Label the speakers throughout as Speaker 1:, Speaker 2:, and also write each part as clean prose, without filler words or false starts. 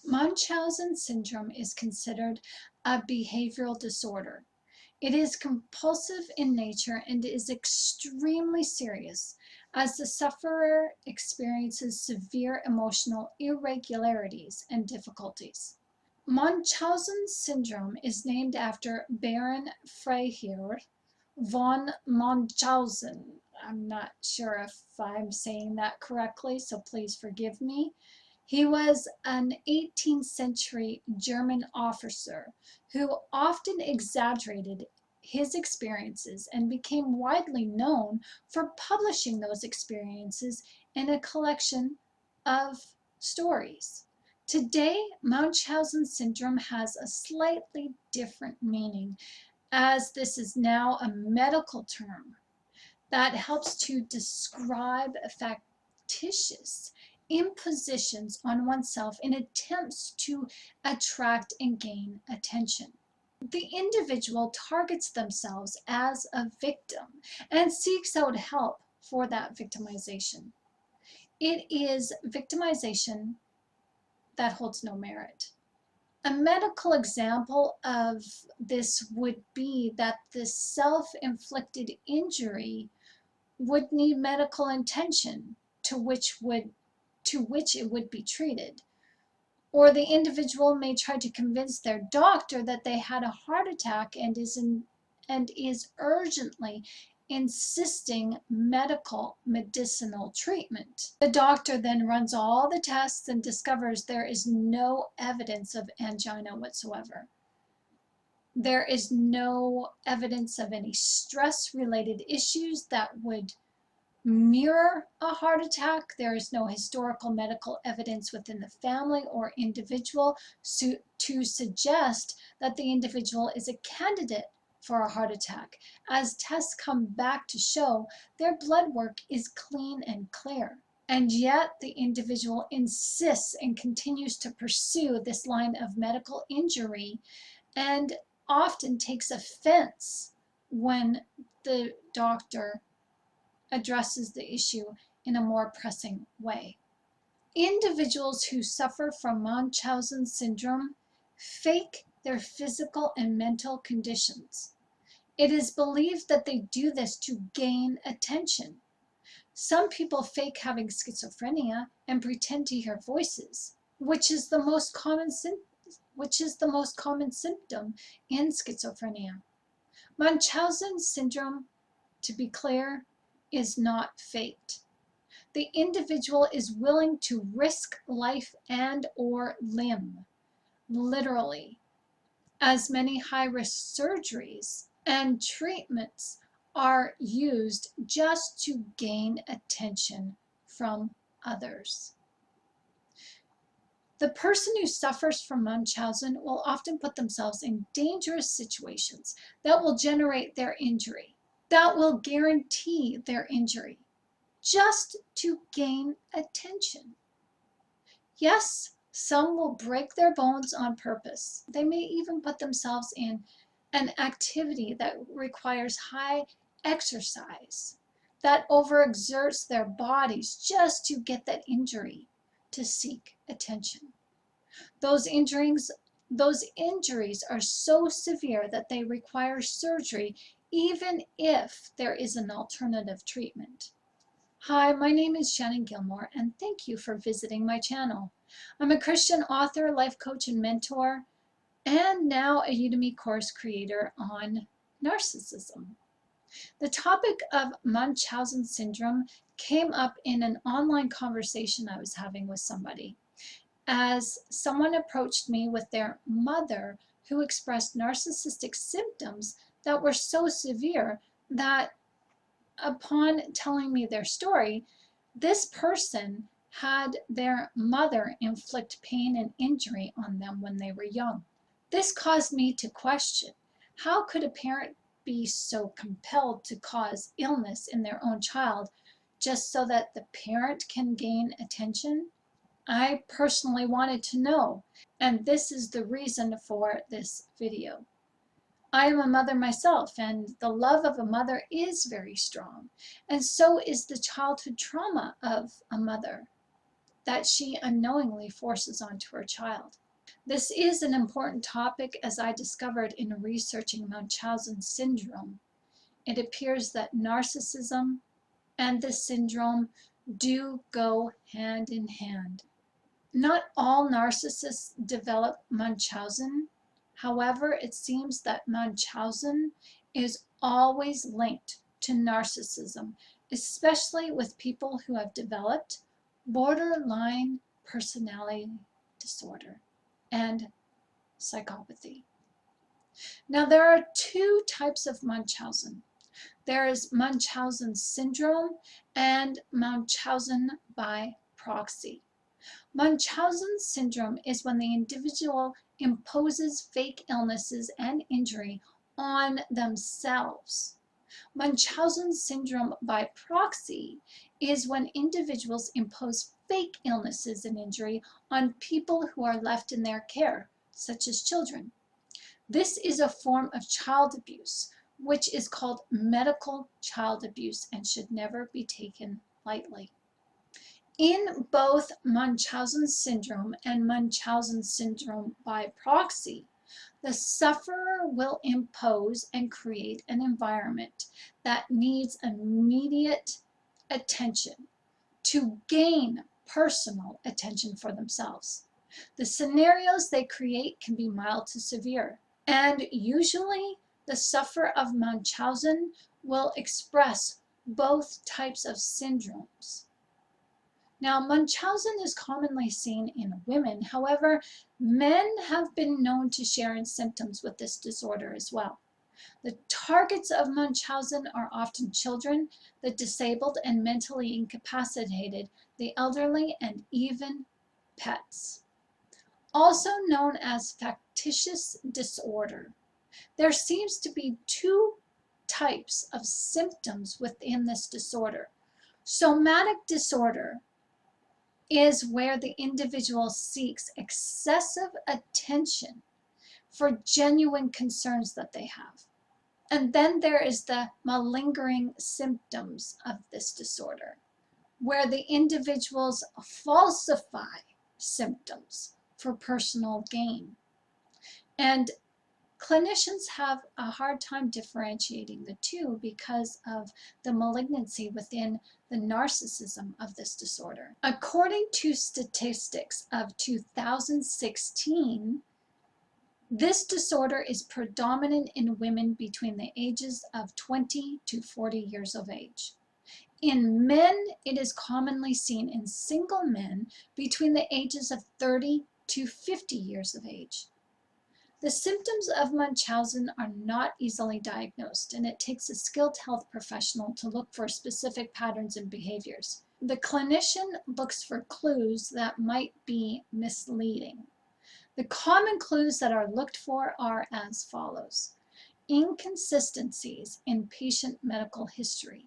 Speaker 1: Munchausen syndrome is considered a behavioral disorder. It is compulsive in nature and is extremely serious, as the sufferer experiences severe emotional irregularities and difficulties. Munchausen syndrome is named after Baron Freiherr von Munchausen. I'm not sure if I'm saying that correctly, so please forgive me. He was an 18th century German officer who often exaggerated his experiences and became widely known for publishing those experiences in a collection of stories. Today, Munchausen syndrome has a slightly different meaning, as this is now a medical term that helps to describe factitious impositions on oneself in attempts to attract and gain attention. The individual targets themselves as a victim and seeks out help for that victimization. It is victimization that holds no merit. A medical example of this would be that the self-inflicted injury would need medical attention to which it would be treated. Or the individual may try to convince their doctor that they had a heart attack and is urgently insisting medicinal treatment. The doctor then runs all the tests and discovers there is no evidence of angina whatsoever. There is no evidence of any stress-related issues that would mirror a heart attack. There is no historical medical evidence within the family or individual to suggest that the individual is a candidate for a heart attack, as tests come back to show their blood work is clean and clear. And yet the individual insists and continues to pursue this line of medical injury and often takes offense when the doctor addresses the issue in a more pressing way. Individuals who suffer from Munchausen syndrome fake their physical and mental conditions. It is believed that they do this to gain attention. Some people fake having schizophrenia and pretend to hear voices, which is the most common symptom in schizophrenia. Munchausen syndrome, to be clear, is not faked. The individual is willing to risk life and or limb, literally, as many high-risk surgeries and treatments are used just to gain attention from others. The person who suffers from Munchausen will often put themselves in dangerous situations that will generate their injury, that will guarantee their injury, just to gain attention. Yes, some will break their bones on purpose. They may even put themselves in an activity that requires high exercise, that overexerts their bodies just to get that injury, to seek attention. Those injuries are so severe that they require surgery even if there is an alternative treatment. Hi, my name is Shannon Gilmore, and thank you for visiting my channel. I'm a Christian author, life coach, and mentor, and now a Udemy course creator on narcissism. The topic of Munchausen syndrome came up in an online conversation I was having with somebody, as someone approached me with their mother who expressed narcissistic symptoms that were so severe that upon telling me their story, this person had their mother inflict pain and injury on them when they were young. This caused me to question, how could a parent be so compelled to cause illness in their own child just so that the parent can gain attention? I personally wanted to know, and this is the reason for this video. I am a mother myself, and the love of a mother is very strong, and so is the childhood trauma of a mother. that she unknowingly forces onto her child. This is an important topic, as I discovered in researching Munchausen syndrome. It appears that narcissism and this syndrome do go hand in hand. Not all narcissists develop Munchausen. However, it seems that Munchausen is always linked to narcissism, especially with people who have developed borderline personality disorder and psychopathy. Now, there are two types of Munchausen. There is Munchausen syndrome and Munchausen by proxy. Munchausen syndrome is when the individual imposes fake illnesses and injury on themselves. Munchausen syndrome by proxy is when individuals impose fake illnesses and injury on people who are left in their care, such as children. This is a form of child abuse, which is called medical child abuse and should never be taken lightly. In both Munchausen syndrome and Munchausen syndrome by proxy, the sufferer will impose and create an environment that needs immediate attention to gain personal attention for themselves. The scenarios they create can be mild to severe, and usually the sufferer of Munchausen will express both types of syndromes. Now, Munchausen is commonly seen in women. However, men have been known to share in symptoms with this disorder as well. The targets of Munchausen are often children, the disabled and mentally incapacitated, the elderly, and even pets. Also known as factitious disorder. There seems to be two types of symptoms within this disorder. Somatic disorder is where the individual seeks excessive attention for genuine concerns that they have. And then there is the malingering symptoms of this disorder, where the individuals falsify symptoms for personal gain. And clinicians have a hard time differentiating the two because of the malignancy within the narcissism of this disorder. According to statistics of 2016, this disorder is predominant in women between the ages of 20 to 40 years of age. In men, it is commonly seen in single men between the ages of 30 to 50 years of age. The symptoms of Munchausen are not easily diagnosed, and it takes a skilled health professional to look for specific patterns and behaviors. The clinician looks for clues that might be misleading. The common clues that are looked for are as follows: inconsistencies in patient medical history.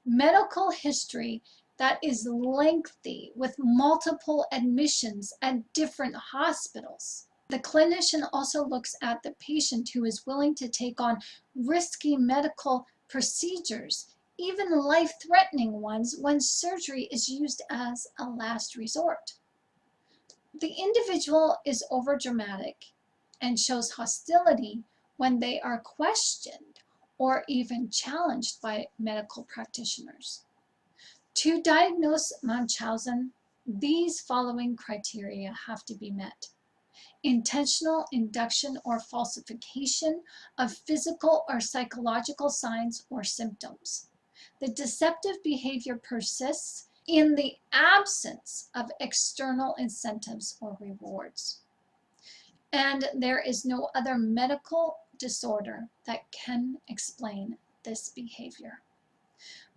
Speaker 1: Medical history that is lengthy with multiple admissions at different hospitals. The clinician also looks at the patient who is willing to take on risky medical procedures, even life-threatening ones, when surgery is used as a last resort. The individual is overdramatic and shows hostility when they are questioned or even challenged by medical practitioners. To diagnose Munchausen, these following criteria have to be met: intentional induction or falsification of physical or psychological signs or symptoms. The deceptive behavior persists in the absence of external incentives or rewards. And there is no other medical disorder that can explain this behavior.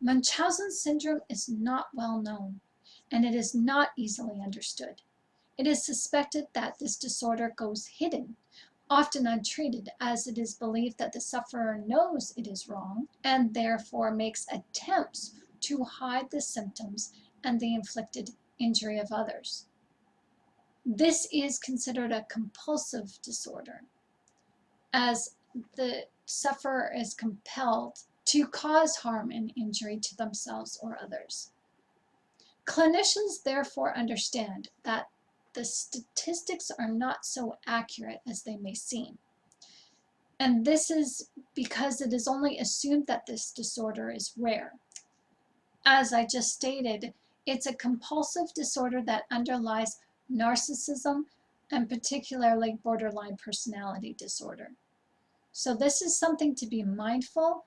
Speaker 1: Munchausen syndrome is not well known, and it is not easily understood. It is suspected that this disorder goes hidden, often untreated, as it is believed that the sufferer knows it is wrong and therefore makes attempts to hide the symptoms and the inflicted injury of others. This is considered a compulsive disorder, as the sufferer is compelled to cause harm and injury to themselves or others. Clinicians therefore understand that the statistics are not so accurate as they may seem. And this is because it is only assumed that this disorder is rare. As I just stated, it's a compulsive disorder that underlies narcissism and particularly borderline personality disorder. So this is something to be mindful,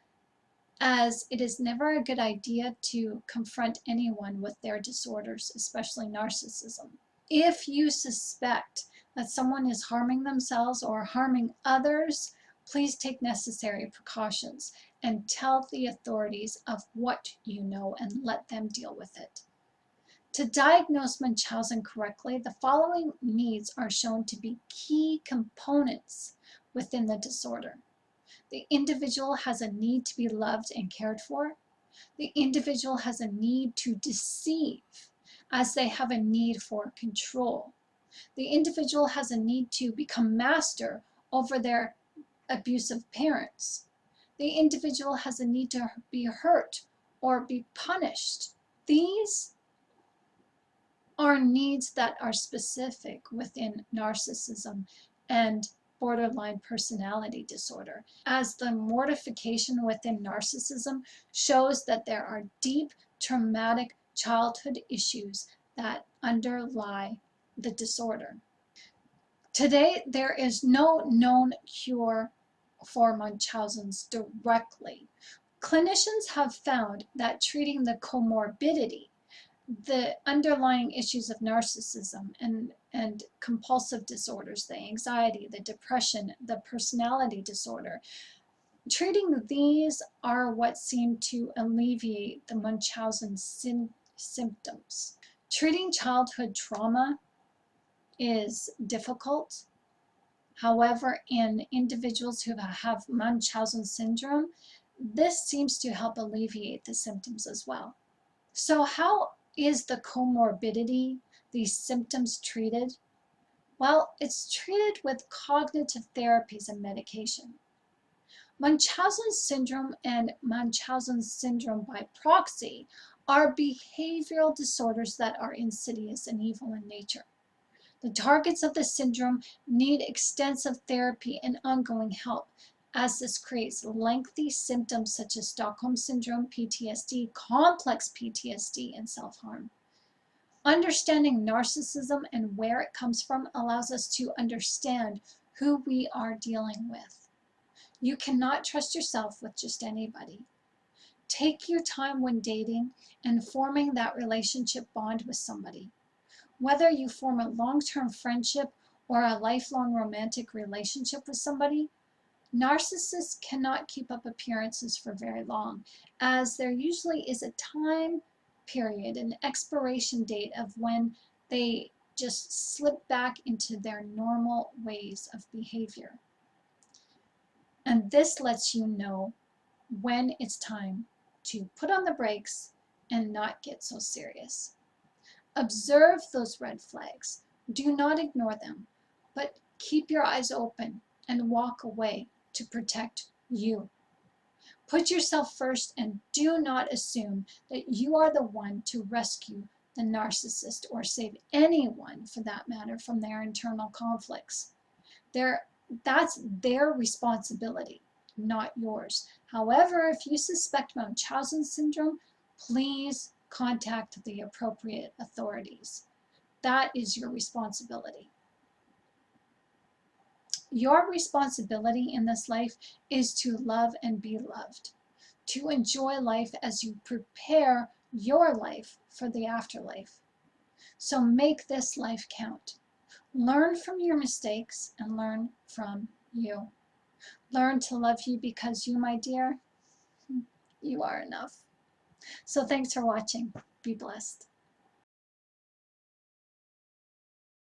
Speaker 1: as it is never a good idea to confront anyone with their disorders, especially narcissism. If you suspect that someone is harming themselves or harming others, please take necessary precautions and tell the authorities of what you know and let them deal with it. To diagnose Munchausen correctly, the following needs are shown to be key components within the disorder. The individual has a need to be loved and cared for. The individual has a need to deceive, as they have a need for control. The individual has a need to become master over their abusive parents. The individual has a need to be hurt or be punished. These are needs that are specific within narcissism and borderline personality disorder, as the mortification within narcissism shows that there are deep traumatic childhood issues that underlie the disorder. Today, there is no known cure for Munchausen's directly. Clinicians have found that treating the comorbidity, the underlying issues of narcissism and compulsive disorders, the anxiety, the depression, the personality disorder, treating these are what seem to alleviate the Munchausen symptoms. Treating childhood trauma is difficult. However, in individuals who have Munchausen syndrome, this seems to help alleviate the symptoms as well. So how is the comorbidity, these symptoms, treated? Well, it's treated with cognitive therapies and medication. Munchausen syndrome and Munchausen syndrome by proxy are behavioral disorders that are insidious and evil in nature. The targets of the syndrome need extensive therapy and ongoing help, as this creates lengthy symptoms such as Stockholm Syndrome, PTSD, complex PTSD, and self-harm. Understanding narcissism and where it comes from allows us to understand who we are dealing with. You cannot trust yourself with just anybody. Take your time when dating and forming that relationship bond with somebody. Whether you form a long-term friendship or a lifelong romantic relationship with somebody, narcissists cannot keep up appearances for very long, as there usually is a time period, an expiration date of when they just slip back into their normal ways of behavior. And this lets you know when it's time to put on the brakes and not get so serious. Observe those red flags. Do not ignore them, but keep your eyes open and walk away to protect you. Put yourself first and do not assume that you are the one to rescue the narcissist or save anyone, for that matter, from their internal conflicts. That's their responsibility, not yours. However, if you suspect Munchausen syndrome, please contact the appropriate authorities. That is your responsibility. Your responsibility in this life is to love and be loved, to enjoy life as you prepare your life for the afterlife. So make this life count. Learn from your mistakes and learn from you. Learn to love you, because you, my dear, you are enough. So thanks for watching. Be blessed.